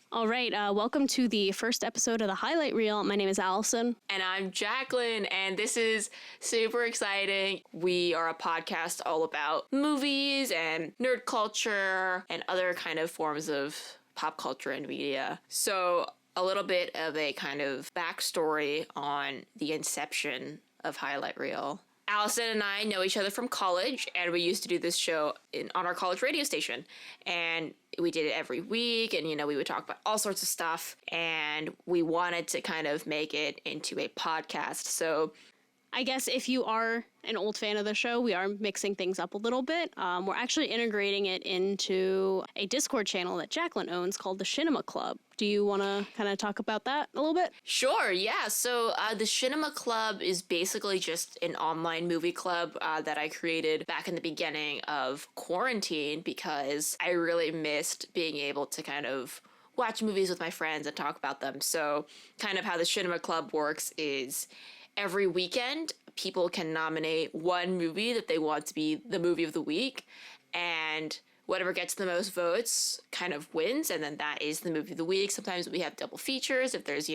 All right, welcome to the first episode of the Highlight Reel. My name is Allison. And I'm Jacqueline, and this is super exciting. We are a podcast all about movies and nerd culture and other kind of forms of pop culture and media. So a little bit of a kind of backstory on the inception of Highlight Reel. Allison and I know each other from college, and we used to do this show on our college radio station. And we did it every week, and, we would talk about all sorts of stuff. And we wanted to kind of make it into a podcast. So I guess if you are an old fan of the show, we are mixing things up a little bit. We're actually integrating it into a Discord channel that Jacqueline owns called the Cinema Club. Do you want to kind of talk about that a little bit? Sure, yeah. So the Cinema Club is basically just an online movie club that I created back in the beginning of quarantine because I really missed being able to kind of watch movies with my friends and talk about them. So kind of how the Cinema Club works is every weekend, people can nominate one movie that they want to be the movie of the week, and whatever gets the most votes kind of wins, and then that is the movie of the week. Sometimes we have double features if there's,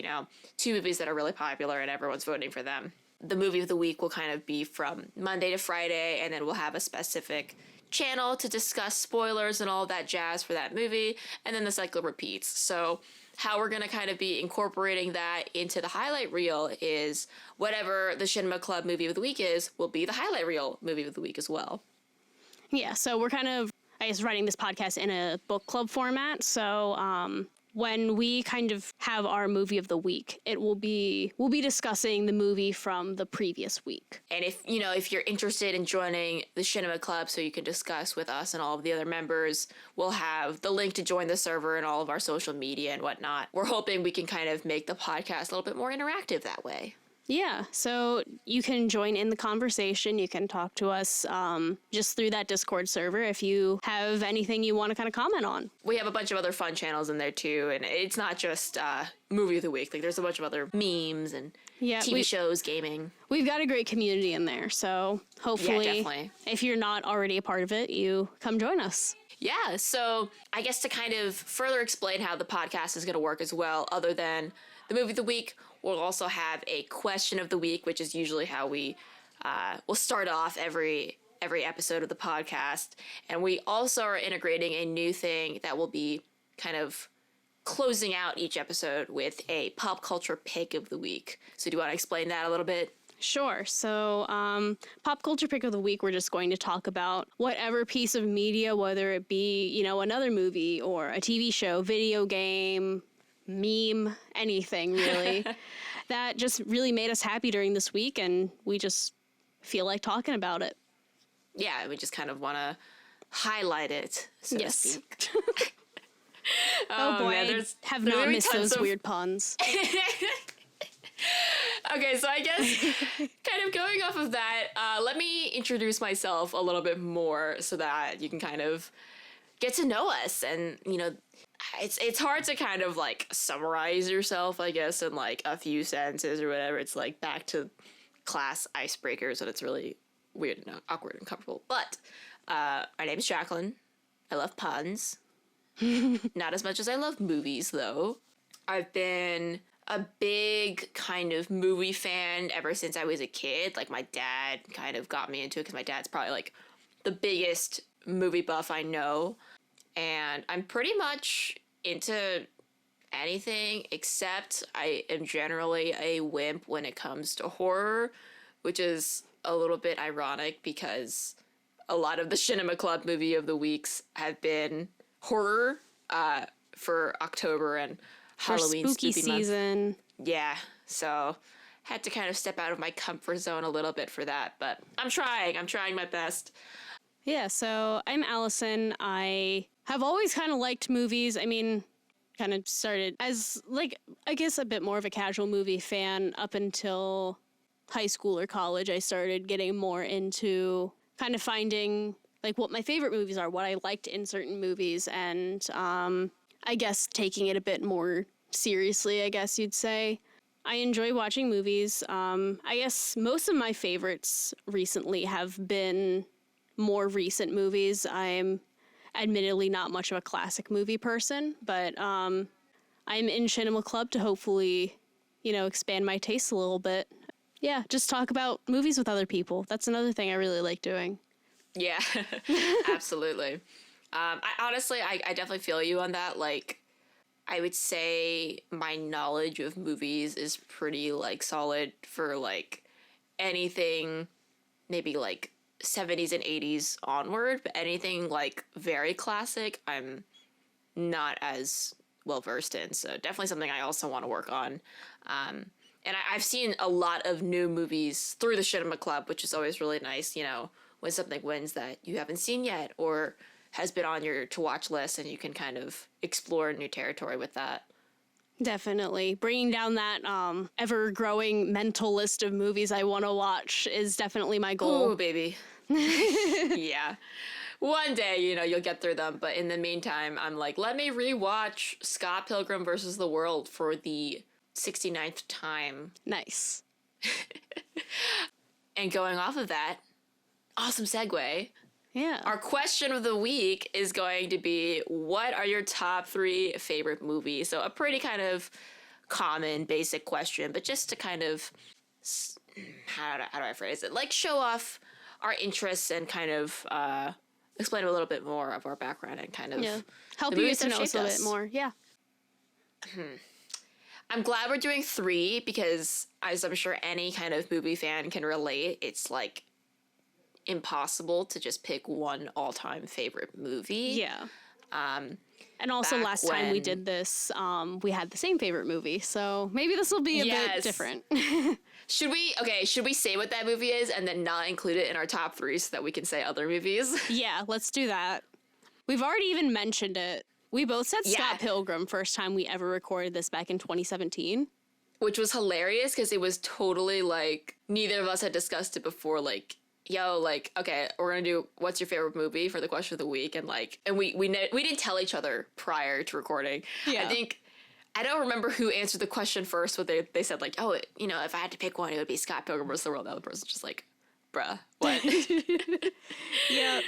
two movies that are really popular and everyone's voting for them. The movie of the week will kind of be from Monday to Friday, and then we'll have a specific channel to discuss spoilers and all that jazz for that movie, and then the cycle repeats. So how we're going to kind of be incorporating that into the highlight reel is whatever the Cinema Club movie of the week is, will be the highlight reel movie of the week as well. Yeah, so we're kind of, writing this podcast in a book club format. So when we kind of have our movie of the week, we'll be discussing the movie from the previous week. And if you're interested in joining the Cinema Club so you can discuss with us and all of the other members, we'll have the link to join the server and all of our social media and whatnot. We're hoping we can kind of make the podcast a little bit more interactive that way. Yeah, so you can join in the conversation. You can talk to us just through that Discord server if you have anything you want to kind of comment on. We have a bunch of other fun channels in there too, and it's not just movie of the week. Like there's a bunch of other memes and TV shows, gaming. We've got a great community in there, so hopefully if you're not already a part of it, you come join us. Yeah, so I guess to kind of further explain how the podcast is going to work as well, other than the movie of the week, we'll also have a question of the week, which is usually how we will start off every episode of the podcast. And we also are integrating a new thing that will be kind of closing out each episode with a pop culture pick of the week. So do you want to explain that a little bit? Sure. So pop culture pick of the week, we're just going to talk about whatever piece of media, whether it be, another movie or a TV show, video game, meme, anything really, that just really made us happy during this week, and we just feel like talking about it. Yeah, we just kind of want to highlight it, so to speak. Oh boy, man, I have not missed those weird puns. Okay, so I guess kind of going off of that, let me introduce myself a little bit more so that you can kind of get to know us. And, it's hard to kind of like summarize yourself, I guess, in like a few sentences or whatever. It's like back to class icebreakers, and it's really weird and awkward and uncomfortable. But my name is Jacqueline. I love puns. Not as much as I love movies, though. I've been a big kind of movie fan ever since I was a kid. Like, my dad kind of got me into it because my dad's probably like the biggest movie buff I know. And I'm pretty much into anything except I am generally a wimp when it comes to horror, which is a little bit ironic because a lot of the Cinema Club movie of the weeks have been horror for October and Halloween spooky season. Month. Yeah, so had to kind of step out of my comfort zone a little bit for that, but I'm trying my best. Yeah, so I'm Allison. I have always kind of liked movies. I mean, kind of started as, like, I guess a bit more of a casual movie fan up until high school or college. I started getting more into kind of finding, like, what my favorite movies are, what I liked in certain movies, and I guess taking it a bit more seriously, I guess you'd say. I enjoy watching movies. I guess most of my favorites recently have been more recent movies. I'm admittedly not much of a classic movie person, but I'm in Cinema Club to hopefully, expand my taste a little bit. Yeah, just talk about movies with other people. That's another thing I really like doing. Yeah, absolutely. I definitely feel you on that. Like, I would say my knowledge of movies is pretty, like, solid for, like, anything maybe, like, 70s and 80s onward, but anything, like, very classic, I'm not as well versed in. So definitely something I also want to work on. And I've seen a lot of new movies through the Cinema Club, which is always really nice, when something wins that you haven't seen yet or has been on your to-watch list, and you can kind of explore new territory with that. Definitely. Bringing down that ever-growing mental list of movies I want to watch is definitely my goal. Ooh, baby. Yeah. One day, you'll get through them. But in the meantime, I'm like, let me rewatch Scott Pilgrim versus the World for the 69th time. Nice. And going off of that, awesome segue. Yeah. Our question of the week is going to be, what are your top 3 favorite movies? So a pretty kind of common, basic question, but just to kind of, how do I phrase it? Like, show off our interests and kind of explain a little bit more of our background and kind of help you get to know us a bit more. Yeah. I'm glad we're doing 3 because, as I'm sure any kind of movie fan can relate, it's like impossible to just pick one all-time favorite movie. Yeah. And also last time we did this, we had the same favorite movie, so maybe this will be a bit different. Should we say what that movie is and then not include it in our top 3 so that we can say other movies? Yeah, let's do that. We've already even mentioned it. We both said Scott Pilgrim first time we ever recorded this back in 2017. Which was hilarious because it was totally like, neither of us had discussed it before, like, yo, like, okay, we're gonna do what's your favorite movie for the question of the week, and like, and we didn't tell each other prior to recording. Yeah. I don't remember who answered the question first, but they said like, oh, if I had to pick one, it would be Scott Pilgrim vs. the World. The other person's just like, bruh, what? Yeah.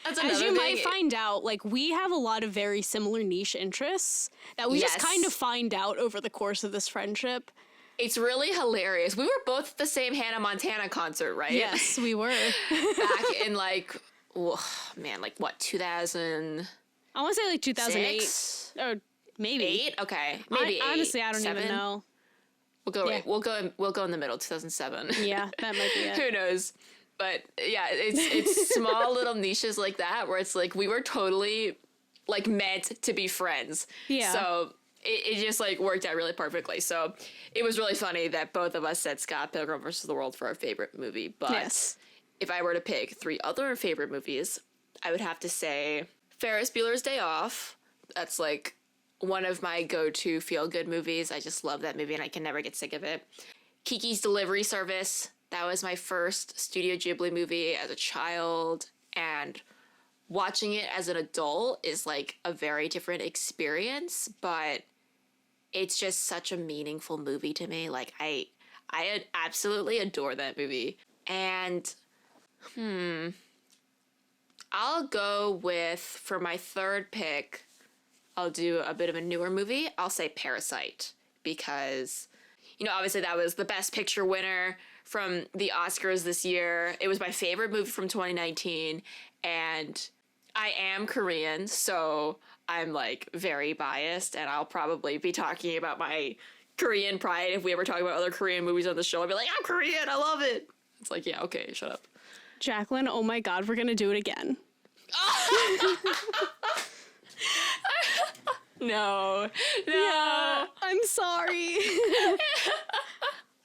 That's as you might find out, like, we have a lot of very similar niche interests that we just kind of find out over the course of this friendship. It's really hilarious. We were both at the same Hannah Montana concert, right? Yes, we were. Back in like, like what, 2000? I want to say like 2008 or maybe 8. Okay, maybe 8. Honestly, I don't even know. We'll go in the middle, 2007. Yeah, that might be it. Who knows? But yeah, it's small little niches like that where it's like we were totally like meant to be friends. Yeah. So it just like worked out really perfectly. So it was really funny that both of us said Scott Pilgrim vs. the World for our favorite movie. But if I were to pick 3 other favorite movies, I would have to say Ferris Bueller's Day Off. That's like one of my go-to feel-good movies. I just love that movie and I can never get sick of it. Kiki's Delivery Service. That was my first Studio Ghibli movie as a child, and watching it as an adult is like a very different experience, but it's just such a meaningful movie to me. Like, I absolutely adore that movie. And I'll go with, for my third pick, I'll do a bit of a newer movie. I'll say Parasite, because, obviously that was the Best Picture winner from the Oscars this year. It was my favorite movie from 2019, and I am Korean, so I'm like very biased, and I'll probably be talking about my Korean pride if we ever talk about other Korean movies on the show. I'll be like, I'm Korean, I love it. It's like, yeah, okay, shut up. Jacqueline, oh my God, we're gonna do it again. No. Yeah, I'm sorry.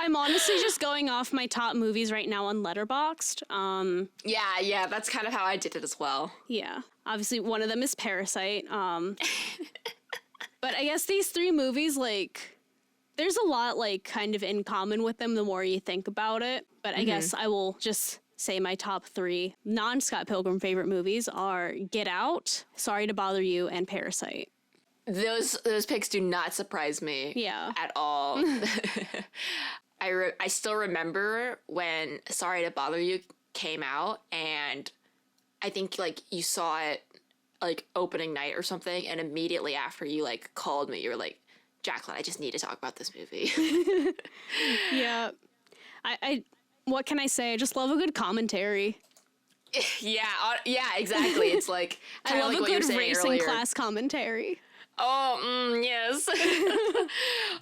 I'm honestly just going off my top movies right now on Letterboxd. Yeah, that's kind of how I did it as well. Yeah, obviously one of them is Parasite. But I guess these 3 movies, like, there's a lot, like, kind of in common with them the more you think about it. But I guess I will just say my top 3 non-Scott Pilgrim favorite movies are Get Out, Sorry to Bother You, and Parasite. Those picks do not surprise me at all. I still remember when Sorry to Bother You came out, and I think like you saw it like opening night or something, and immediately after you like called me, you were like, Jacqueline, I just need to talk about this movie. Yeah. I what can I say? I just love a good commentary. Yeah, exactly. It's like I love like a what you were good saying racing earlier. class commentary. Oh, yes.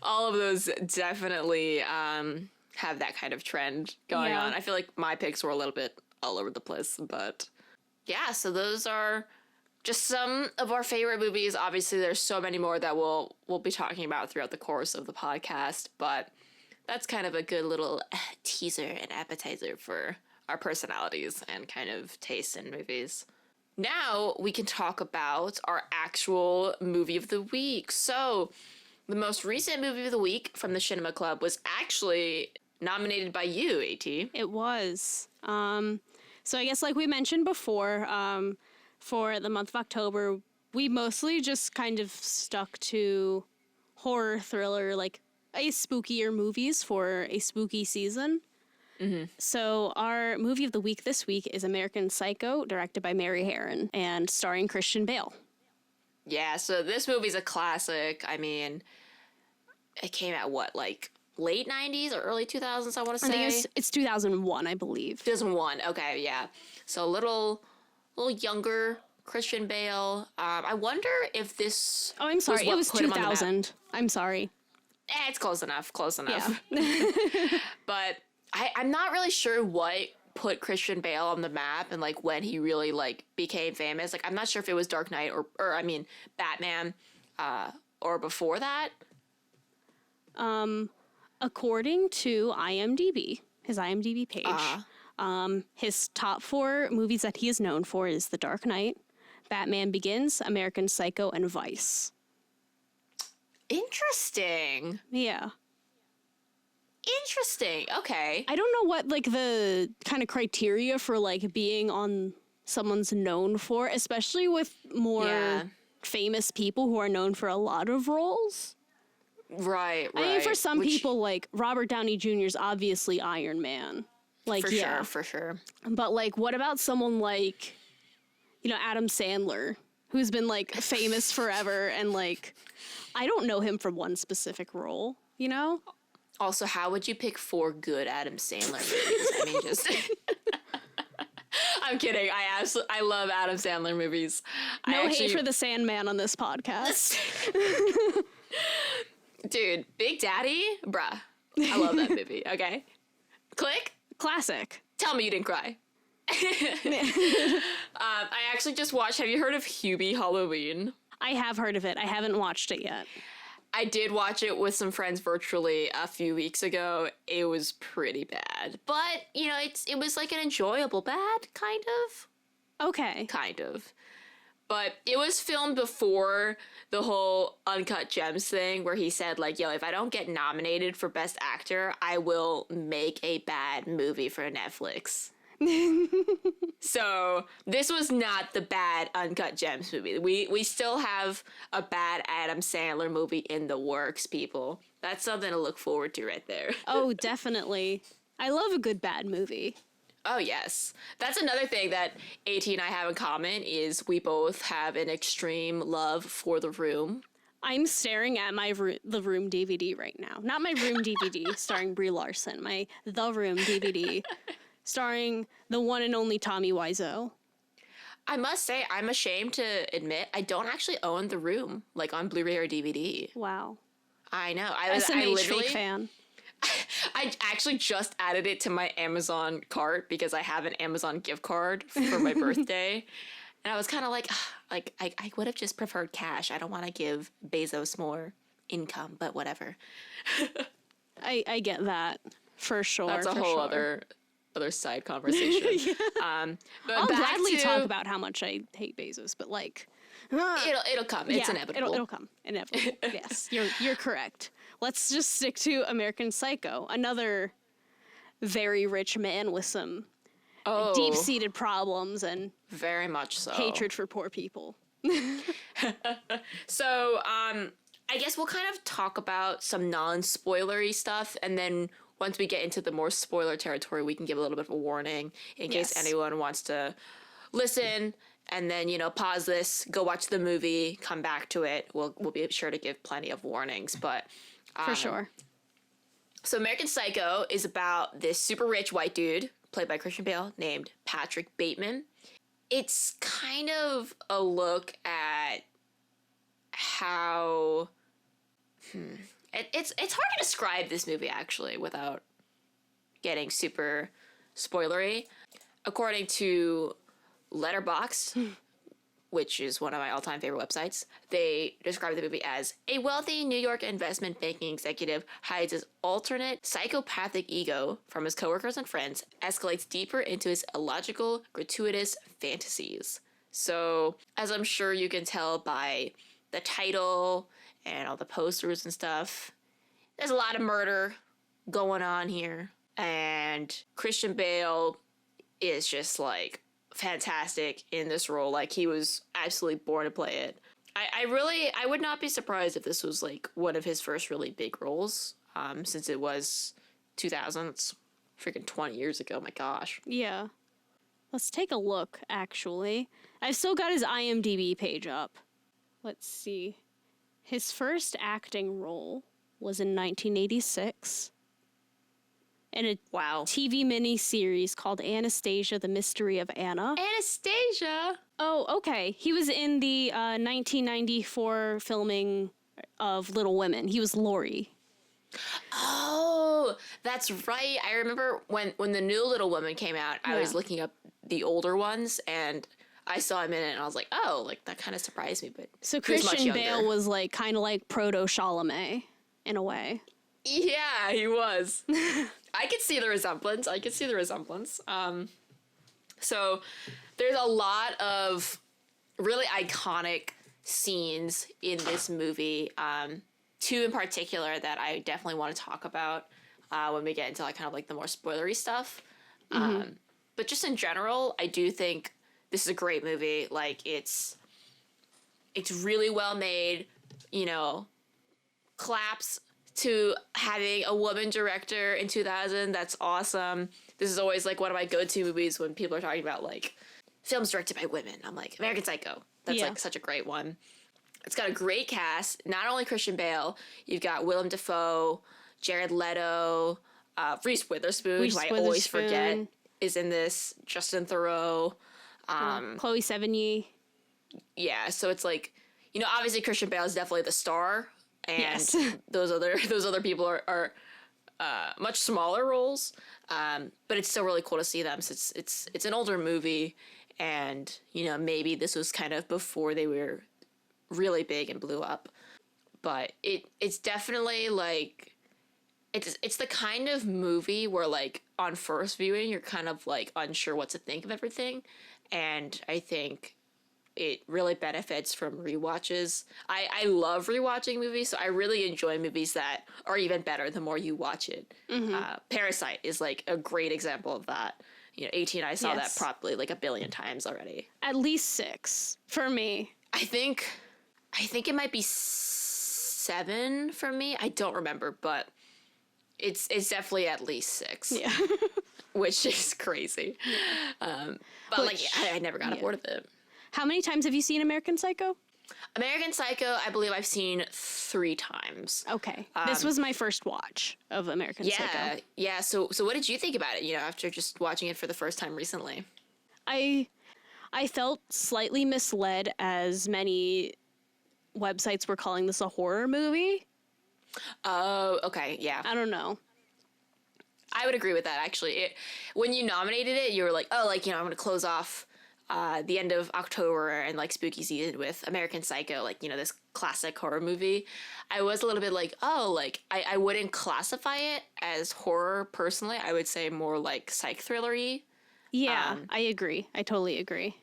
All of those definitely have that kind of trend going Yeah. on. I feel like my picks were a little bit all over the place, but yeah, so those are just some of our favorite movies. Obviously, there's so many more that we'll be talking about throughout the course of the podcast, but that's kind of a good little teaser and appetizer for our personalities and kind of taste in movies. Now we can talk about our actual movie of the week. So, the most recent movie of the week from the Cinema Club was actually nominated by you, AT. It was. So I guess like we mentioned before, for the month of October, we mostly just kind of stuck to horror, thriller, like a spookier movies for a spooky season. Mm-hmm. So our movie of the week this week is American Psycho, directed by Mary Harron and starring Christian Bale. Yeah, so this movie's a classic. I mean, it came out like late 90s or early 2000s, I want to say. I think it's 2001, I believe. 2001. Okay, yeah. So a little younger Christian Bale. I wonder if this Oh, I'm sorry. what It was put him on the map. 2000. I'm sorry. It's close enough. Yeah. But I'm not really sure what put Christian Bale on the map and like when he really like became famous. Like I'm not sure if it was Dark Knight or I mean Batman or before that. According to IMDb, his IMDb page, his top 4 movies that he is known for is The Dark Knight, Batman Begins, American Psycho, and Vice. Interesting. Yeah. Interesting. Okay. I don't know what like the kind of criteria for like being on someone's known for, especially with more famous people who are known for a lot of roles. Right. I mean, for some people, like Robert Downey Jr. is obviously Iron Man. Like, for sure. But like, what about someone like, Adam Sandler, who's been like famous forever, and like, I don't know him from one specific role, Also, how would you pick 4 good Adam Sandler movies? I mean, just I'm kidding. I love Adam Sandler movies. No hate for the Sandman on this podcast. Dude, Big Daddy, bruh. I love that movie. Okay, Click. Classic. Tell me you didn't cry. I actually just watched. Have you heard of Hubie Halloween? I have heard of it. I haven't watched it yet. I did watch it with some friends virtually a few weeks ago. It was pretty bad, but it was like an enjoyable bad, kind of. Okay. Kind of. But it was filmed before the whole Uncut Gems thing where he said, like, yo, if I don't get nominated for Best Actor, I will make a bad movie for Netflix. So this was not the bad Uncut Gems movie. We still have a bad Adam Sandler movie in the works, people. That's something to look forward to right there. Oh, definitely. I love a good bad movie. Oh, yes. That's another thing that AT and I have in common is we both have an extreme love for The Room. I'm staring at The Room DVD right now. Not my Room DVD starring Brie Larson. My The Room DVD starring the one and only Tommy Wiseau. I must say, I'm ashamed to admit I don't actually own The Room, like on Blu-ray or DVD. Wow. I know. I SMH literally fake fan. I actually just added it to my Amazon cart because I have an Amazon gift card for my birthday. And I was kind of like I would have just preferred cash. I don't want to give Bezos more income, but whatever. I get that for sure. That's a whole other side conversation. Yeah. But I'll back gladly to, talk about how much I hate Bezos, but like it'll come. It's inevitable. It'll come. Inevitable. Yes, you're correct. Let's just stick to American Psycho, another very rich man with some deep-seated problems and very much so hatred for poor people. So, I guess we'll kind of talk about some non-spoilery stuff, and then once we get into the more spoiler territory, we can give a little bit of a warning in case anyone wants to listen and then, you know, pause this, go watch the movie, come back to it. We'll be sure to give plenty of warnings, but For sure. so American Psycho is about this super rich white dude played by Christian Bale named Patrick Bateman. It's kind of a look at how it's hard to describe this movie actually without getting super spoilery. According to Letterboxd, which is one of my all-time favorite websites, they describe the movie as a wealthy New York investment banking executive hides his alternate psychopathic ego from his coworkers and friends, escalates deeper into his illogical, gratuitous fantasies. So, as I'm sure you can tell by the title and all the posters and stuff, there's a lot of murder going on here. And Christian Bale is just like fantastic in this role. Like, he was absolutely born to play it. I would not be surprised if this was like one of his first really big roles, since it was 2000. It's freaking 20 years ago. My gosh. Yeah. Let's take a look, actually. I've still got his IMDb page up. Let's see. His first acting role was in 1986 in a TV miniseries called Anastasia, The Mystery of Anna. Anastasia! Oh, okay. He was in the 1994 filming of Little Women. He was Laurie. Oh, that's right. I remember when the new Little Women came out, I was looking up the older ones, and I saw him in it, and I was like, oh, like, that kind of surprised me, but So he was much Christian younger. Bale was like kind of like Proto-Chalamet in a way. Yeah, he was. I could see the resemblance. So there's a lot of really iconic scenes in this movie. Two in particular that I definitely want to talk about when we get into like kind of like the more spoilery stuff. But just in general, I do think this is a great movie. Like, it's really well made, you know, claps to having a woman director in 2000. That's awesome. This is always like one of my go-to movies when people are talking about like films directed by women. I'm like, American Psycho. That's like such a great one. It's got a great cast. Not only Christian Bale, you've got Willem Dafoe, Jared Leto, Reese Witherspoon, who I always forget is in this, Justin Theroux, Chloe Sevigny. Yeah, so it's like, you know, obviously Christian Bale is definitely the star, and those other people are much smaller roles, but it's still really cool to see them. So it's an older movie, and you know, maybe this was kind of before they were really big and blew up, but it's definitely like it's the kind of movie where like on first viewing you're kind of like unsure what to think of everything, and I think it really benefits from rewatches. I love rewatching movies, so I really enjoy movies that are even better the more you watch it. Parasite is like a great example of that. You know, 18, I saw that probably like 1 billion times already. At least 6 for me. I think it might be 7 for me. I don't remember, but it's definitely at least 6. Yeah. Which is crazy. But like, I never got bored of it. How many times have you seen American Psycho? American Psycho, I believe I've seen 3 times. Okay. This was my first watch of American Psycho. Yeah. So what did you think about it, you know, after just watching it for the first time recently? I felt slightly misled, as many websites were calling this a horror movie. Oh, okay, yeah. I don't know. I would agree with that, actually. When you nominated it, you were like, oh, like, you know, I'm going to close off the end of October and, like, spooky season with American Psycho, like, you know, this classic horror movie. I was a little bit like, oh, like, I wouldn't classify it as horror, personally. I would say more, like, psych thriller-y. Yeah, I agree. I totally agree.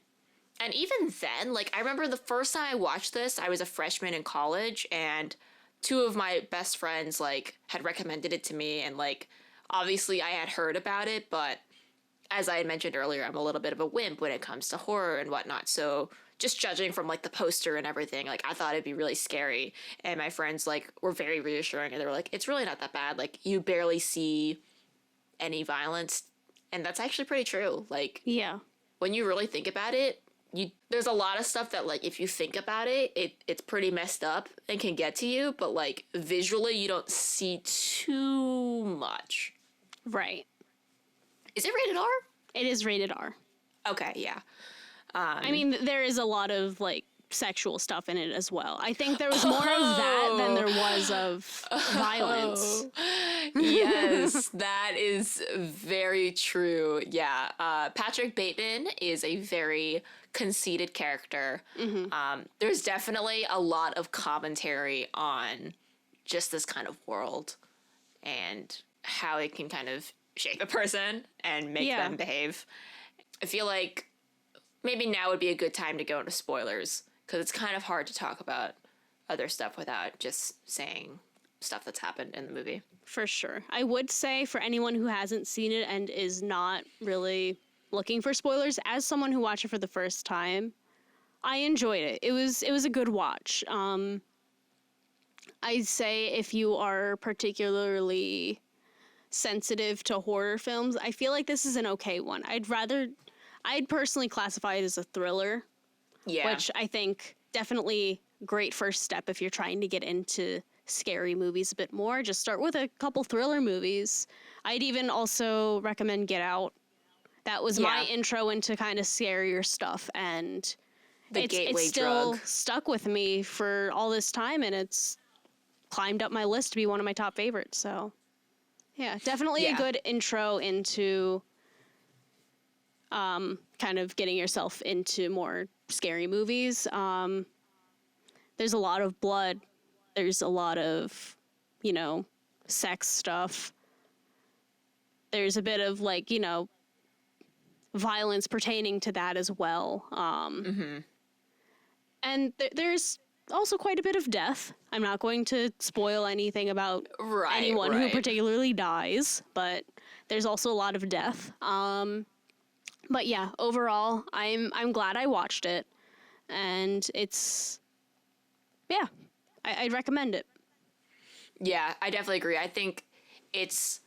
And even then, like, I remember the first time I watched this, I was a freshman in college, and 2 of my best friends, like, had recommended it to me, and, like, obviously I had heard about it, but as I had mentioned earlier, I'm a little bit of a wimp when it comes to horror and whatnot, so just judging from, like, the poster and everything, like, I thought it'd be really scary, and my friends, like, were very reassuring, and they were like, it's really not that bad, like, you barely see any violence, and that's actually pretty true. Like, yeah, when you really think about it, there's a lot of stuff that like if you think about it's pretty messed up and can get to you, but like visually you don't see too much. Right. Is it rated R? It is rated R. Okay, yeah. I mean, there is a lot of like sexual stuff in it as well. I think there was more of that than there was of violence. Yes, that is very true. Yeah. Patrick Bateman is a very conceited character. There's definitely a lot of commentary on just this kind of world and how it can kind of shape a person and make them behave. I feel like maybe now would be a good time to go into spoilers, because it's kind of hard to talk about other stuff without just saying stuff that's happened in the movie. For sure. I would say for anyone who hasn't seen it and is not really looking for spoilers, as someone who watched it for the first time, I enjoyed it. It was a good watch. I'd say if you are particularly sensitive to horror films, I feel like this is an okay one. I'd personally classify it as a thriller. Yeah. Which I think definitely great first step if you're trying to get into scary movies a bit more. Just start with a couple thriller movies. I'd even also recommend Get Out. That was my intro into kind of scarier stuff, and it's still stuck with me for all this time, and it's climbed up my list to be one of my top favorites. So yeah, definitely a good intro into kind of getting yourself into more scary movies. There's a lot of blood. There's a lot of, sex stuff. There's a bit of like, violence pertaining to that as well. And there's also quite a bit of death. I'm not going to spoil anything about anyone who particularly dies, but there's also a lot of death. But yeah, overall, I'm glad I watched it, and I'd recommend it. Yeah, I definitely agree. I think it's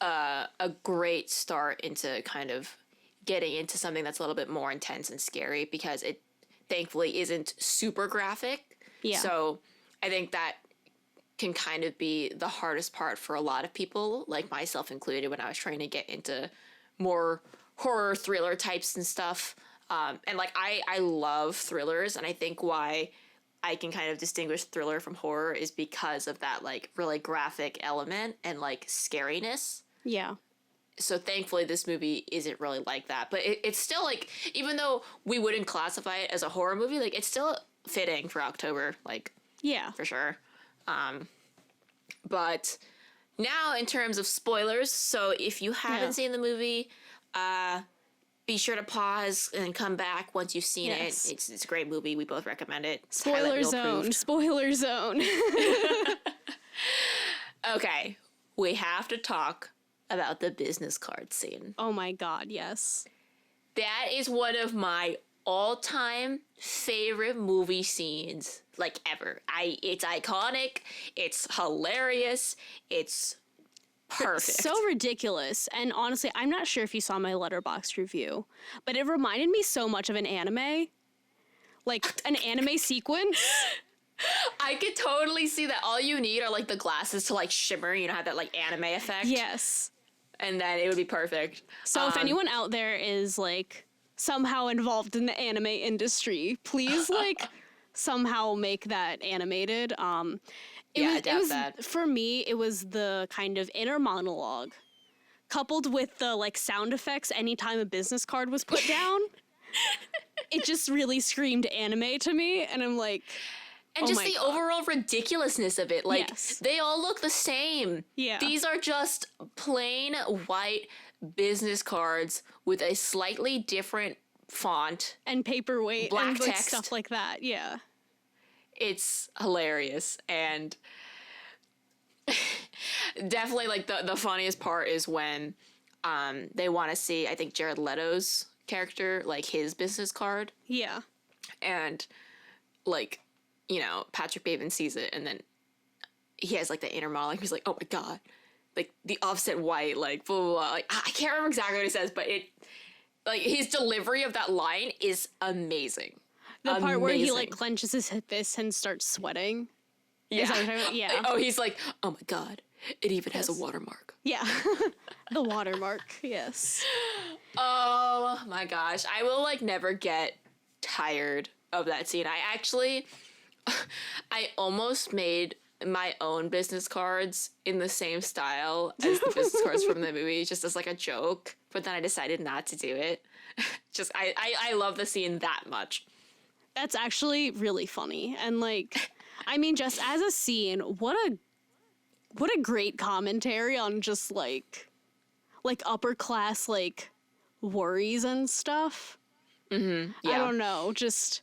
a great start into kind of getting into something that's a little bit more intense and scary, because it thankfully isn't super graphic. Yeah. So I think that can kind of be the hardest part for a lot of people, like myself included, when I was trying to get into more horror thriller types and stuff. And like I love thrillers, and I think why I can kind of distinguish thriller from horror is because of that like really graphic element and like scariness. Yeah. So thankfully this movie isn't really like that, but it's still like, even though we wouldn't classify it as a horror movie, like it's still fitting for October, like for sure. But now in terms of spoilers, so if you haven't seen the movie, be sure to pause and come back once you've seen it. It's a great movie. We both recommend it. Spoiler zone. Spoiler zone. Okay, we have to talk about the business card scene. Oh my god, yes. That is one of my all-time favorite movie scenes, like ever. It's iconic. It's hilarious. It's perfect. It's so ridiculous. And honestly, I'm not sure if you saw my Letterboxd review, but it reminded me so much of an anime. Like an anime sequence. I could totally see that. All you need are like the glasses to like shimmer, have that like anime effect. Yes. And then it would be perfect. So if anyone out there is like somehow involved in the anime industry, please like somehow make that animated. It was that. For me, it was the kind of inner monologue coupled with the like sound effects anytime a business card was put down. It just really screamed anime to me, and I'm like, and just the overall ridiculousness of it. Like, they all look the same. Yeah. These are just plain white business cards with a slightly different font. And paperweight. Black and text. Stuff like that, yeah. It's hilarious. And definitely, like, the funniest part is when they want to see, I think, Jared Leto's character, like, his business card. Yeah. And, like, Patrick Bateman sees it, and then he has, like, the inner monologue. He's like, oh, my God. Like, the offset white, like, blah, blah, blah. Like, I can't remember exactly what he says, but like his delivery of that line is amazing. The part where he like Amazing. clenches his fist and starts sweating. Yeah. Is that what you're talking about? Yeah. Oh, he's like, oh my god, it even has a Yes. watermark. Yeah. The watermark. Yes. Oh my gosh, I will like never get tired of that scene. I actually, I almost made my own business cards in the same style as the business cards from the movie, just as like a joke. But then I decided not to do it. Just I love the scene that much. That's actually really funny. And like, I mean, just as a scene, what a great commentary on just like upper class like worries and stuff. Yeah. I don't know, just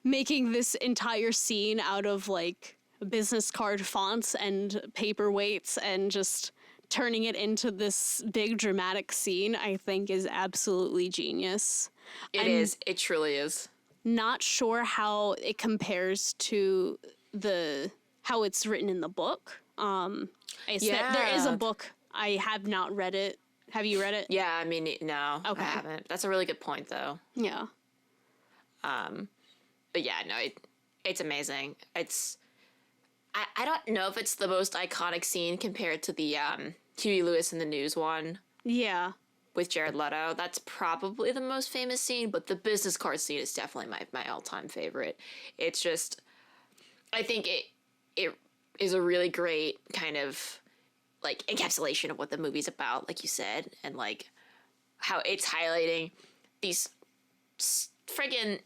making this entire scene out of like business card fonts and paperweights and just turning it into this big dramatic scene, I think is absolutely genius. It is. It truly is. Not sure how it compares to how it's written in the book. There is a book. I have not read it. Have you read it? Yeah, I mean, no, Okay. I haven't. That's a really good point, though. Yeah. But yeah, no, it's amazing. I don't know if it's the most iconic scene compared to the Huey Lewis in the News one Yeah. with Jared Leto. That's probably the most famous scene, but the business card scene is definitely my all-time favorite. It's just, I think it is a really great kind of like encapsulation of what the movie's about, like you said, and like how it's highlighting these friggin'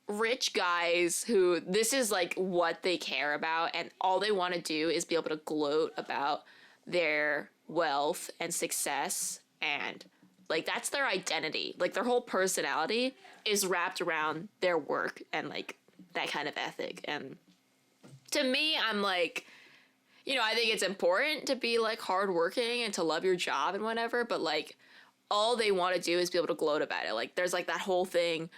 rich guys who this is like what they care about, and all they want to do is be able to gloat about their wealth and success, and like that's their identity. Like their whole personality is wrapped around their work and like that kind of ethic. And to me, I'm like, you know, I think it's important to be like hardworking and to love your job and whatever, but like all they want to do is be able to gloat about it. Like there's like that whole thing.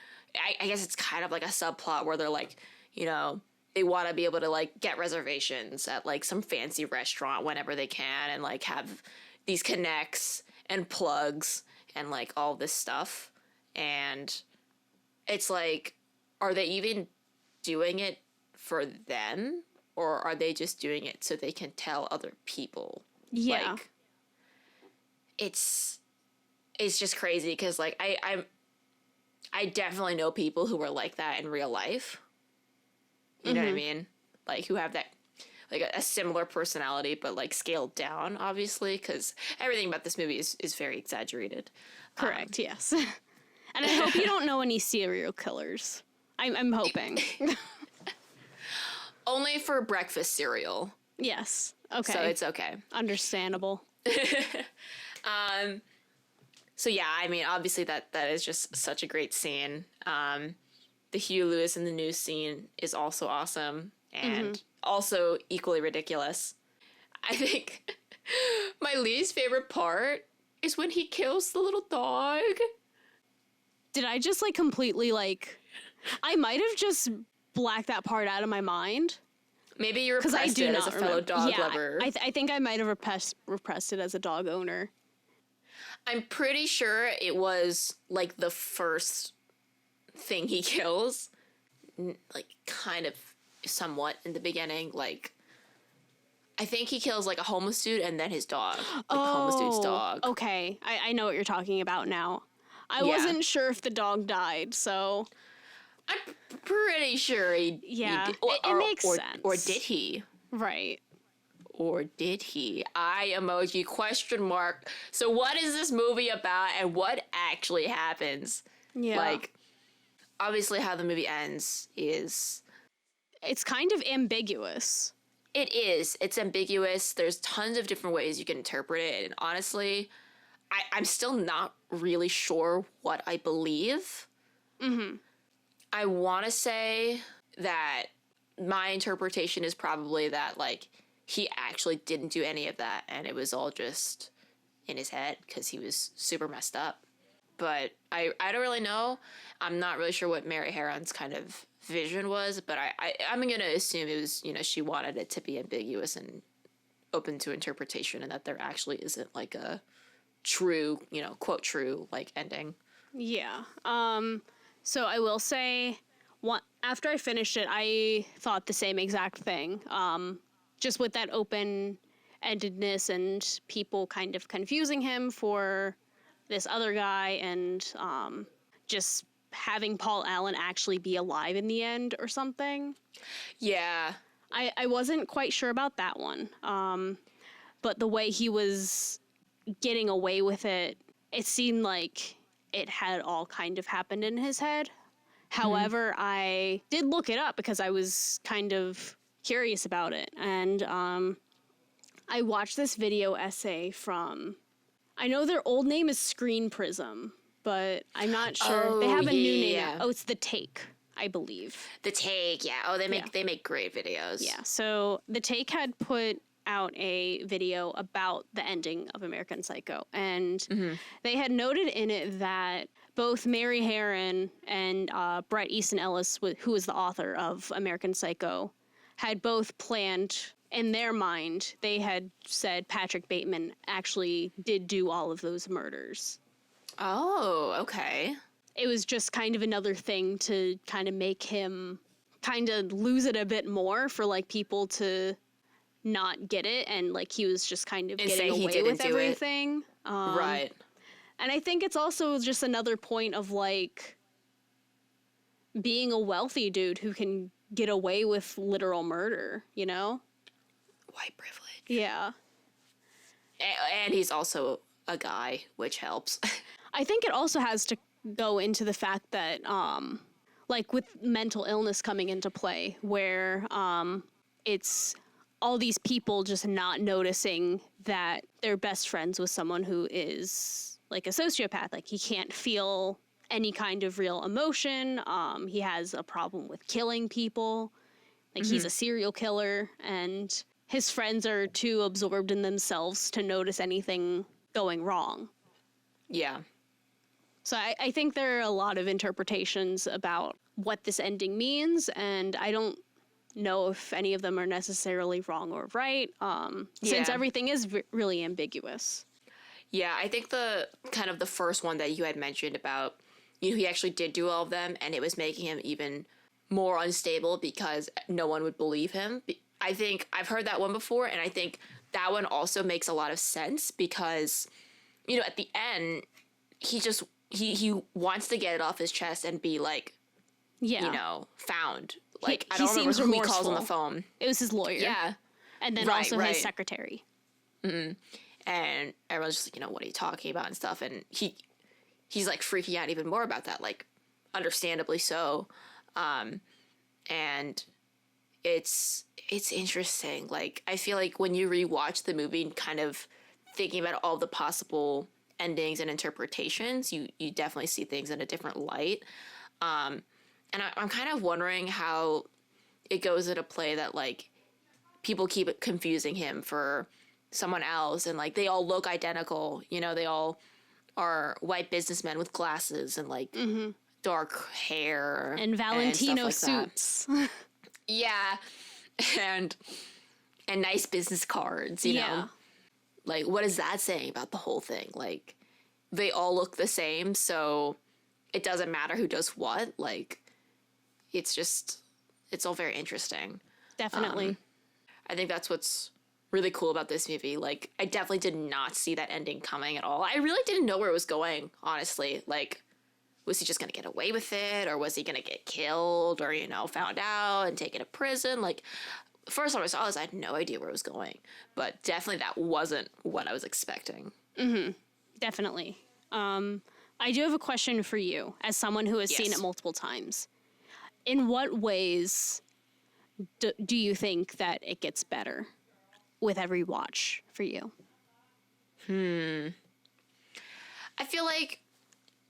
I guess it's kind of like a subplot where they're like, you know, they want to be able to like get reservations at like some fancy restaurant whenever they can and like have these connects and plugs and like all this stuff. And it's like, are they even doing it for them, or are they just doing it so they can tell other people? Yeah. Like, it's just crazy because like I definitely know people who are like that in real life. You know what I mean? Like who have that like a similar personality, but like scaled down, obviously, because everything about this movie is very exaggerated. Correct. Yes. And I hope you don't know any serial killers. I'm hoping. Only for breakfast cereal, Yes. Okay. so it's okay. Understandable. So yeah, I mean, obviously that is just such a great scene. The Huey Lewis in the News scene is also awesome and also equally ridiculous. I think my least favorite part is when he kills the little dog. Did I just like completely like? I might have just blacked that part out of my mind. Maybe you Because I repressed do it not as a fellow remember. dog Yeah, lover. I think I might have repressed it as a dog owner. I'm pretty sure it was like the first thing he kills, like kind of somewhat in the beginning. Like, I think he kills like a homeless dude and then his dog, like the homeless dude's dog. Okay, I know what you're talking about now. I Yeah. wasn't sure if the dog died, so I'm pretty sure he. Yeah, he did. it makes or, sense. Or did he? right. Or did he? Eye emoji question mark. So what is this movie about and what actually happens? Yeah, Like, obviously how the movie ends is... it's kind of ambiguous. It is. It's ambiguous. There's tons of different ways you can interpret it. And honestly, I'm still not really sure what I believe. I want to say that my interpretation is probably that, like, he actually didn't do any of that, and it was all just in his head because he was super messed up. But I don't really know. I'm not really sure what Mary Harron's kind of vision was, but I'm going to assume it was, you know, she wanted it to be ambiguous and open to interpretation, and that there actually isn't like a true, quote true, like, ending. Yeah. So I will say, after I finished it, I thought the same exact thing. Just with that open-endedness and people kind of confusing him for this other guy, and just having Paul Allen actually be alive in the end or something. Yeah. I wasn't quite sure about that one. But the way he was getting away with it, it seemed like it had all kind of happened in his head. However, I did look it up because I was kind of curious about it. And I watched this video essay from, I know their old name is Screen Prism, but I'm not sure. They have a new name. Yeah. Oh, it's The Take, I believe. The Take, yeah. Oh, they make great videos. Yeah, so The Take had put out a video about the ending of American Psycho, and they had noted in it that both Mary Harron and Bret Easton Ellis, who was the author of American Psycho, had both planned in their mind. They had said Patrick Bateman actually did do all of those murders. Oh, okay. It was just kind of another thing to kind of make him kind of lose it a bit more for like people to not get it, and like he was just kind of getting away with everything. Right. And I think it's also just another point of like being a wealthy dude who can get away with literal murder, you know? White privilege. Yeah. And he's also a guy, which helps. I think it also has to go into the fact that, like with mental illness coming into play, where it's all these people just not noticing that they're best friends with someone who is like a sociopath. Like he can't feel any kind of real emotion. He has a problem with killing people. Like he's a serial killer, and his friends are too absorbed in themselves to notice anything going wrong. Yeah. So I think there are a lot of interpretations about what this ending means, and I don't know if any of them are necessarily wrong or right, since everything is really ambiguous. Yeah, I think the kind of the first one that you had mentioned about, he actually did do all of them, and it was making him even more unstable because no one would believe him. I think I've heard that one before, and I think that one also makes a lot of sense because, at the end, he wants to get it off his chest and be like, found. Like, I don't remember who he calls on the phone. It was his lawyer. Yeah. And then also his secretary. Mm-hmm. And everyone's just like, what are you talking about and stuff. And he's like freaking out even more about that, like understandably so. And it's interesting. Like, I feel like when you rewatch the movie and kind of thinking about all the possible endings and interpretations, you definitely see things in a different light. And I'm kind of wondering how it goes into play that, like, people keep confusing him for someone else, and, like, they all look identical. They all are white businessmen with glasses and, like, dark hair. And Valentino and stuff like suits. Yeah. And nice business cards, you know? Like, what is that saying about the whole thing? Like, they all look the same, so it doesn't matter who does what. Like, it's all very interesting. Definitely. I think that's what's really cool about this movie. Like, I definitely did not see that ending coming at all. I really didn't know where it was going, honestly. Like, was he just going to get away with it? Or was he going to get killed? Or, found out and taken to prison? Like, first time I saw this, I had no idea where it was going. But definitely that wasn't what I was expecting. Mm-hmm. Definitely. I do have a question for you, as someone who has seen it multiple times. In what ways do you think that it gets better with every watch for you? I feel like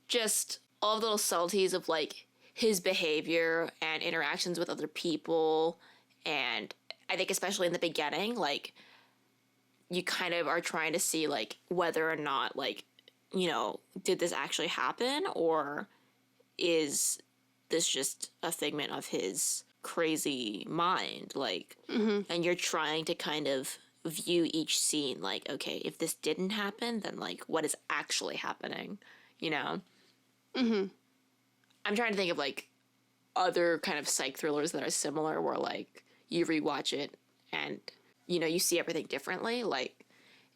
just all the little subtleties of, like, his behavior and interactions with other people, and I think especially in the beginning, like, you kind of are trying to see, like, whether or not, like, did this actually happen, or is this just a figment of his crazy mind? Like, and you're trying to kind of view each scene. Like, okay, if this didn't happen, then like what is actually happening, you know? Mm-hmm. I'm trying to think of like other kind of psych thrillers that are similar where like you rewatch it and you know you see everything differently. Like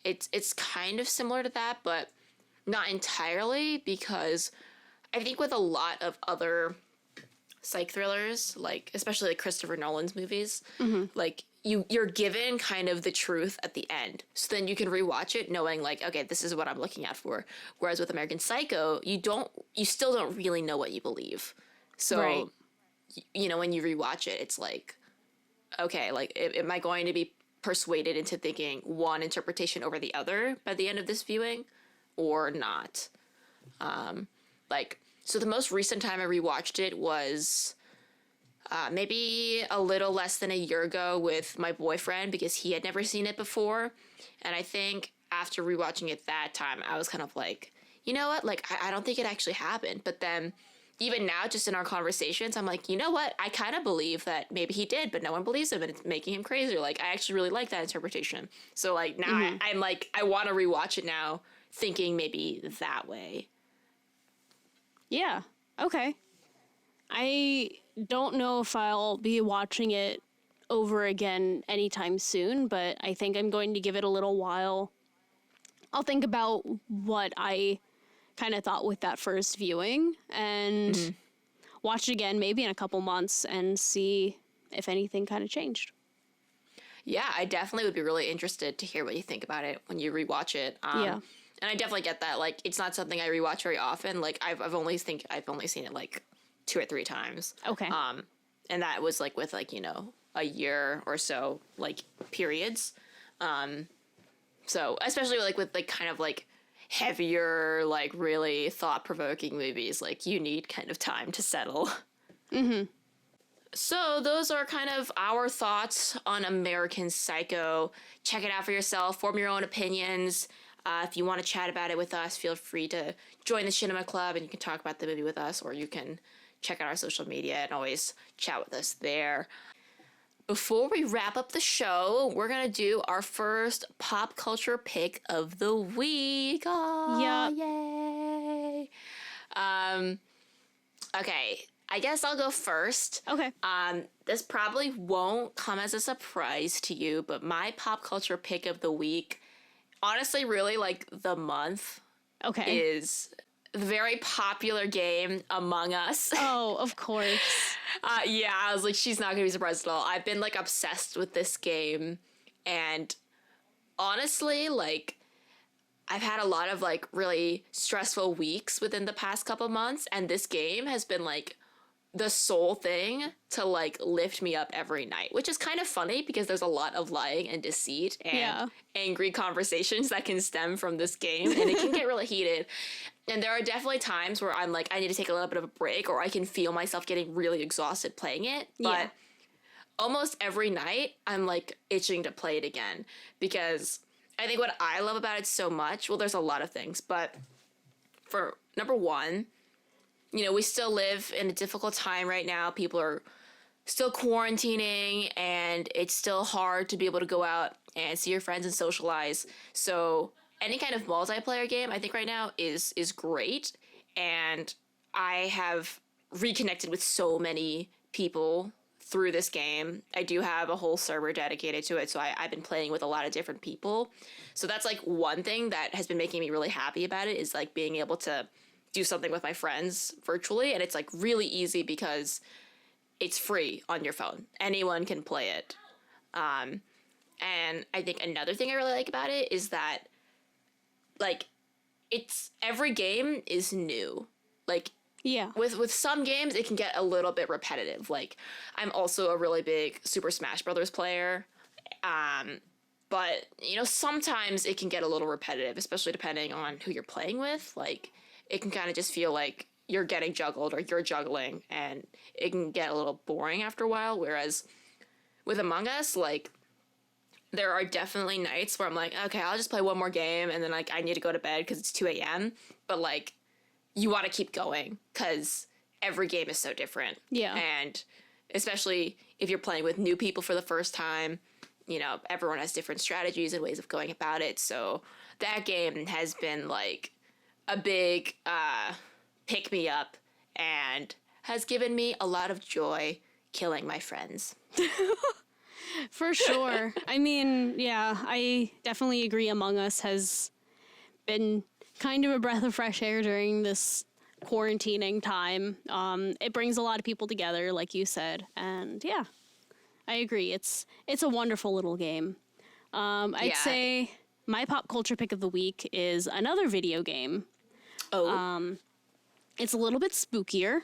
it's kind of similar to that, but not entirely, because I think with a lot of other psych thrillers, like especially like Christopher Nolan's movies, like you're given kind of the truth at the end, so then you can rewatch it knowing like, okay, this is what I'm looking at for. Whereas with American Psycho, you still don't really know what you believe. So Right. you know, when you rewatch it, it's like, okay, like am I going to be persuaded into thinking one interpretation over the other by the end of this viewing or not? Like, so the most recent time I rewatched it was maybe a little less than a year ago with my boyfriend, because he had never seen it before. And I think after rewatching it that time, I was kind of like, you know what? Like, I don't think it actually happened. But then even now, just in our conversations, I'm like, you know what? I kind of believe that maybe he did, but no one believes him and it's making him crazier. Like, I actually really like that interpretation. So, like, now I'm like, I want to rewatch it now thinking maybe that way. Yeah. Okay. I don't know if I'll be watching it over again anytime soon, but I think I'm going to give it a little while. I'll think about what I kind of thought with that first viewing and watch it again maybe in a couple months and see if anything kind of changed. Yeah, I definitely would be really interested to hear what you think about it when you rewatch it. Yeah. And I definitely get that. Like, it's not something I rewatch very often. Like, I've only seen it like 2 or 3 times. Okay. And that was like with like, you know, a year or so like periods. So especially like with like kind of like heavier, like really thought provoking movies, like you need kind of time to settle. So those are kind of our thoughts on American Psycho. Check it out for yourself. Form your own opinions. If you want to chat about it with us, feel free to join the Cinema Club and you can talk about the movie with us, or you can check out our social media and always chat with us there. Before we wrap up the show, we're going to do our first pop culture pick of the week. Oh, Yeah. Yay. Okay, I guess I'll go first. Okay. This probably won't come as a surprise to you, but my pop culture pick of the week, honestly, really like the month, Okay. is the very popular game Among Us. Oh, of course. Yeah, I was like, she's not gonna be surprised at all. I've been like obsessed with this game, and honestly, like, I've had a lot of like really stressful weeks within the past couple months, and this game has been like the sole thing to like lift me up every night, which is kind of funny because there's a lot of lying and deceit and angry conversations that can stem from this game, and it can get really heated. And there are definitely times where I'm like, I need to take a little bit of a break, or I can feel myself getting really exhausted playing it. But almost every night, I'm like itching to play it again, because I think what I love about it so much, well, there's a lot of things, but for number one, you know, we still live in a difficult time right now. People are still quarantining, and it's still hard to be able to go out and see your friends and socialize. So any kind of multiplayer game, I think right now is great. And I have reconnected with so many people through this game. I do have a whole server dedicated to it, so I've been playing with a lot of different people. So that's like one thing that has been making me really happy about it, is like being able to do something with my friends virtually. And it's like really easy because it's free on your phone. Anyone can play it. And I think another thing I really like about it is that like it's every game is new. Like Yeah. with some games it can get a little bit repetitive. Like I'm also a really big Super Smash Brothers player. But you know, sometimes it can get a little repetitive, especially depending on who you're playing with. Like it can kind of just feel like you're getting juggled or you're juggling, and it can get a little boring after a while. Whereas with Among Us, like there are definitely nights where I'm like, okay, I'll just play one more game, and then like I need to go to bed because it's 2 a.m. But like you want to keep going because every game is so different. Yeah. And especially if you're playing with new people for the first time, you know, everyone has different strategies and ways of going about it. So that game has been like a big pick me up and has given me a lot of joy killing my friends. For sure. I mean, yeah, I definitely agree. Among Us has been kind of a breath of fresh air during this quarantining time. It brings a lot of people together, like you said, and yeah, I agree. It's a wonderful little game. I'd say my pop culture pick of the week is another video game. Oh. It's a little bit spookier.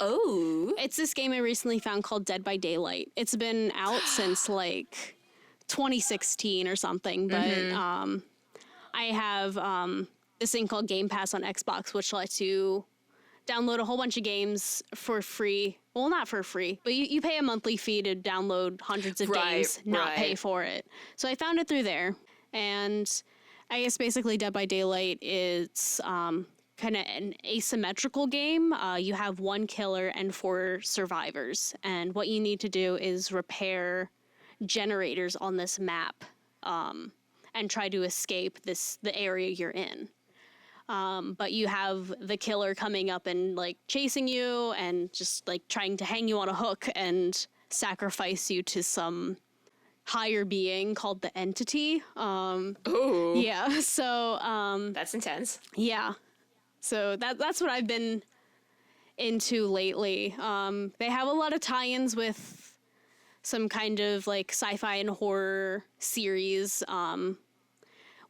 It's this game I recently found called Dead by Daylight. It's been out since like 2016 or something, but I have this thing called Game Pass on Xbox, which lets you download a whole bunch of games for free. Well, not for free, but you pay a monthly fee to download hundreds of games, not pay for it. So I found it through there. And I guess basically Dead by Daylight is kind of an asymmetrical game. You have one killer and 4 survivors. And what you need to do is repair generators on this map and try to escape the area you're in. But you have the killer coming up and like chasing you and just like trying to hang you on a hook and sacrifice you to some higher being called the Entity. Ooh. Yeah. So That's intense. yeah. So that's what I've been into lately. They have a lot of tie-ins with some kind of like sci-fi and horror series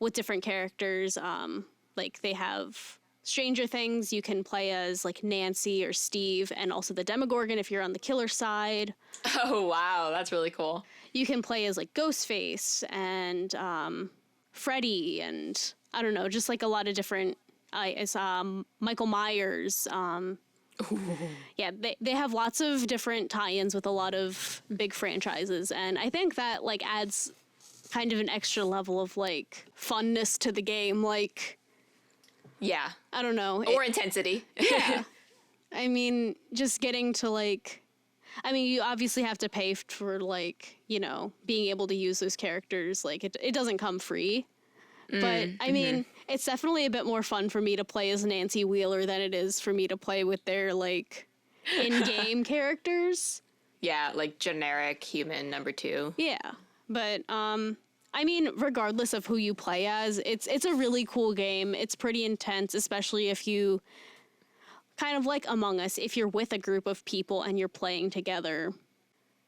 with different characters. Like they have Stranger Things, you can play as like Nancy or Steve, and also the Demogorgon if you're on the killer side. Oh, wow. That's really cool. You can play as like Ghostface and Freddy, and I don't know, just like a lot of different. It's Michael Myers. Yeah, they have lots of different tie-ins with a lot of big franchises, and I think that like adds kind of an extra level of like funness to the game. Like, yeah, I don't know, or intensity. Yeah, I mean, just getting to like, I mean, you obviously have to pay for like, you know, being able to use those characters. Like, it doesn't come free. But, I mean, it's definitely a bit more fun for me to play as Nancy Wheeler than it is for me to play with their, like, in-game characters. Yeah, like generic human number 2. Yeah. But, I mean, regardless of who you play as, it's a really cool game. It's pretty intense, especially if you, kind of like Among Us, if you're with a group of people and you're playing together,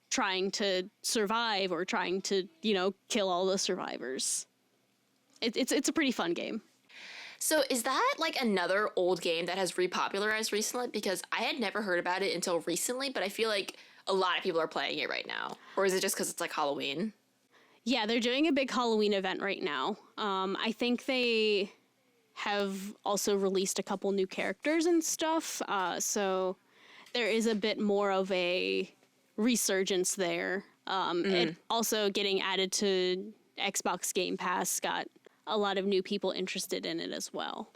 trying to survive or trying to, you know, kill all the survivors. It's a pretty fun game. So is that like another old game that has repopularized recently? Because I had never heard about it until recently, but I feel like a lot of people are playing it right now. Or is it just because it's like Halloween? Yeah, they're doing a big Halloween event right now. I think they have also released a couple new characters and stuff. So there is a bit more of a resurgence there. It also getting added to Xbox Game Pass got a lot of new people interested in it as well.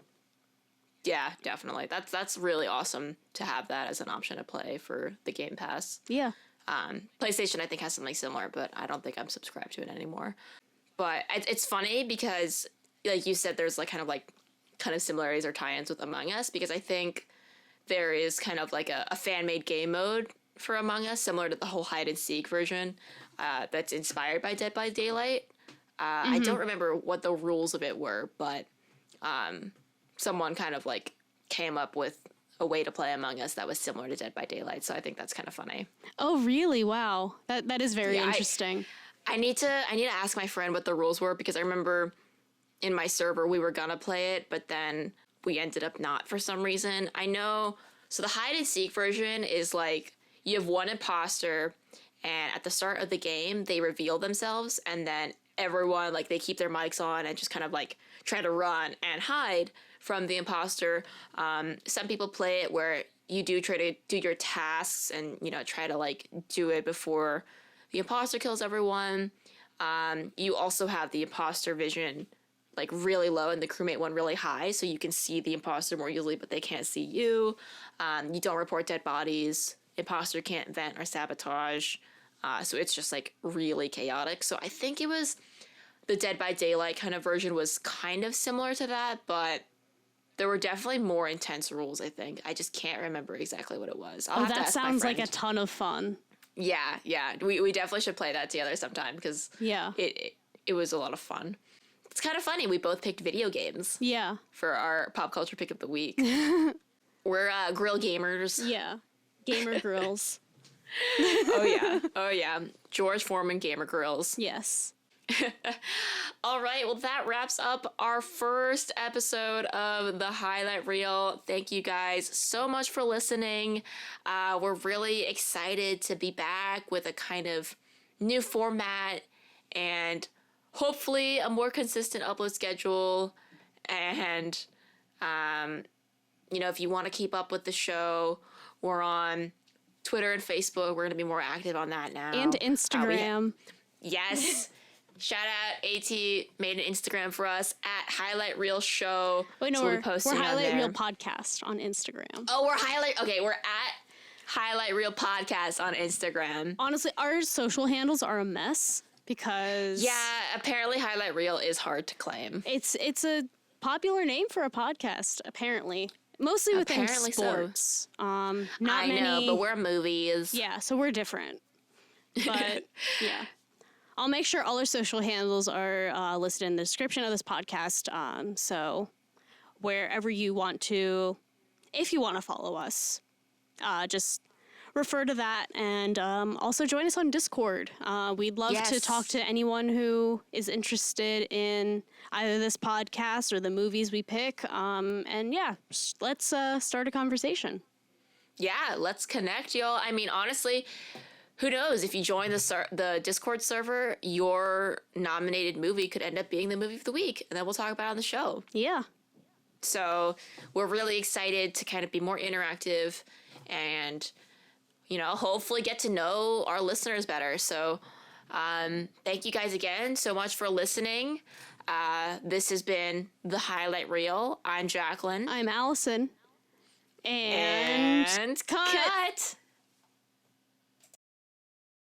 Yeah, definitely. That's really awesome to have that as an option to play for the Game Pass. Yeah. PlayStation, I think, has something similar, but I don't think I'm subscribed to it anymore. But it's funny because, like you said, there's like kind of similarities or tie-ins with Among Us, because I think there is kind of like a fan-made game mode for Among Us, similar to the whole hide and seek version, that's inspired by Dead by Daylight. I don't remember what the rules of it were, but someone kind of like came up with a way to play Among Us that was similar to Dead by Daylight, so I think that's kind of funny. Oh, really? Wow. That is very interesting. I need to ask my friend what the rules were, because I remember in my server we were gonna play it, but then we ended up not for some reason. I know, so the hide and seek version is like you have one imposter, and at the start of the game they reveal themselves, and then everyone, like, they keep their mics on and just kind of like try to run and hide from the imposter. Some people play it where you do try to do your tasks and, you know, try to like do it before the imposter kills everyone. You also have the imposter vision like really low and the crewmate one really high, so you can see the imposter more easily, but they can't see you. You don't report dead bodies. Imposter can't vent or sabotage. So it's just like really chaotic. So I think it was the Dead by Daylight kind of version was kind of similar to that, but there were definitely more intense rules, I think. I just can't remember exactly what it was. I'll have to That ask my sounds like friend. a ton of fun. Yeah, yeah. We definitely should play that together sometime because Yeah. it was a lot of fun. It's kind of funny. We both picked video games Yeah. for our pop culture pick of the week. We're grill gamers. Yeah. Gamer Grils. Oh yeah. Oh yeah. George Foreman Gamer Grills. Yes. All right, well, that wraps up our first episode of the highlight reel. Thank you guys so much for listening. We're really excited to be back with a kind of new format and hopefully a more consistent upload schedule. And, if you want to keep up with the show, we're on Twitter and Facebook. We're going to be more active on that now. And Instagram. Yes. Shout out AT made an Instagram for us at Highlight Reel Show. Wait, no, So we'll we're be posting on Highlight there. Reel Podcast on Instagram. Oh, we're at Highlight Reel Podcast on Instagram. Honestly, our social handles are a mess because Yeah, apparently Highlight Reel is hard to claim. it's a popular name for a podcast, apparently. Mostly within Apparently so. sports. Not I many. know, but we're movies. Yeah, so we're different. But yeah. I'll make sure all our social handles are listed in the description of this podcast. So wherever you want to, if you want to follow us, just refer to that. And also join us on Discord. We'd love to Yes. talk to anyone who is interested in either this podcast or the movies we pick. And yeah, let's start a conversation. Yeah, let's connect, y'all. I mean, honestly, who knows? If you join the Discord server, your nominated movie could end up being the movie of the week, and then we'll talk about it on the show. Yeah. So we're really excited to kind of be more interactive and, hopefully get to know our listeners better. So thank you guys again so much for listening. This has been The Highlight Reel. I'm Jacqueline. I'm Allison. And And cut. cut.